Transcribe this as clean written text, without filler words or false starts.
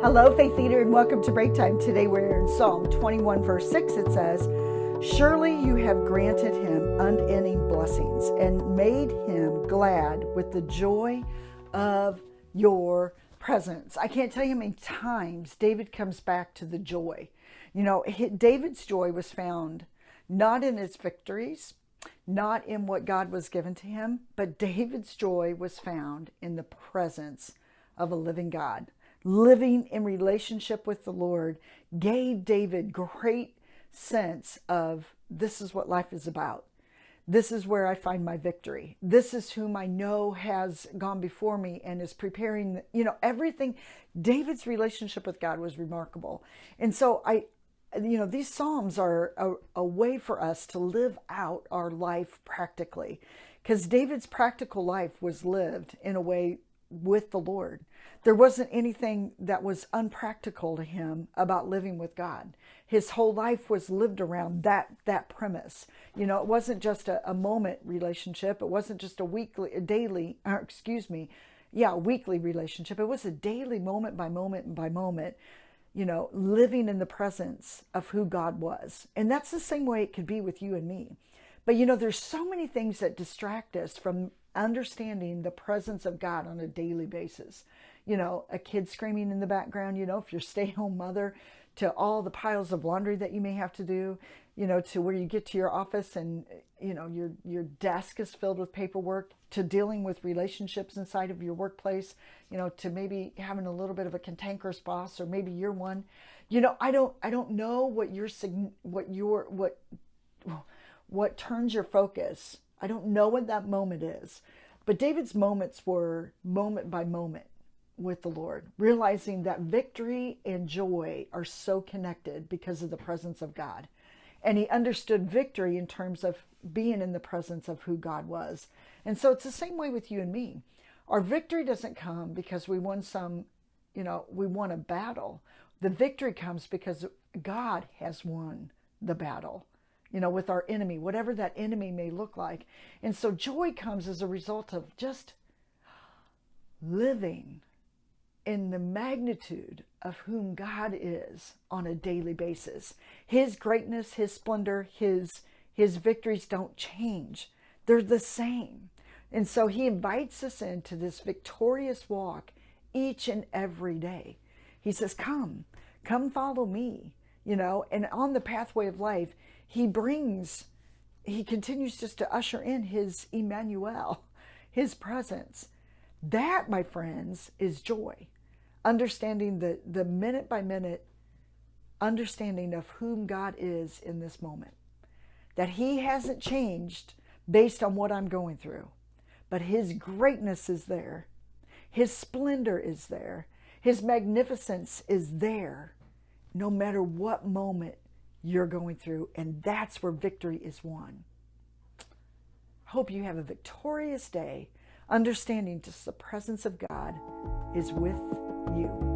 Hello, Faith Leader, and welcome to Breaktime. Today we're in Psalm 21, verse 6. It says, "Surely you have granted him unending blessings and made him glad with the joy of your presence." I can't tell you how many times David comes back to the joy. You know, David's joy was found not in his victories, not in what God was given to him, but David's joy was found in the presence of a living God. Living in relationship with the Lord gave David great sense of, this is what life is about. This is where I find my victory. This is whom I know has gone before me and is preparing, everything. David's relationship with God was remarkable. And so these Psalms are a way for us to live out our life practically, because David's practical life was lived in a way with the Lord. There wasn't anything that was unpractical to him about living with God. His whole life was lived around that premise. It wasn't just a moment relationship. It wasn't just a weekly relationship. It was a daily, moment by moment by moment, living in the presence of who God was. And that's the same way it could be with you and me. But there's so many things that distract us from understanding the presence of God on a daily basis. A kid screaming in the background, if you're a stay-at-home mother, to all the piles of laundry that you may have to do, to where you get to your office and, your desk is filled with paperwork, to dealing with relationships inside of your workplace, to maybe having a little bit of a cantankerous boss, or maybe you're one. I don't know what turns your focus. I don't know what that moment is. But David's moments were moment by moment with the Lord, realizing that victory and joy are so connected because of the presence of God. And he understood victory in terms of being in the presence of who God was. And so it's the same way with you and me. Our victory doesn't come because we won a battle. The victory comes because God has won the battle, with our enemy, whatever that enemy may look like. And so joy comes as a result of just living in the magnitude of whom God is on a daily basis. His greatness, his splendor, his victories don't change. They're the same. And so he invites us into this victorious walk each and every day. He says, come follow me, and on the pathway of life, he continues just to usher in his Emmanuel, his presence. That, my friends, is joy. Understanding the minute by minute understanding of whom God is in this moment. That he hasn't changed based on what I'm going through. But his greatness is there. His splendor is there. His magnificence is there, no matter what moment you're going through. And that's where victory is won. Hope you have a victorious day, understanding just the presence of God is with you.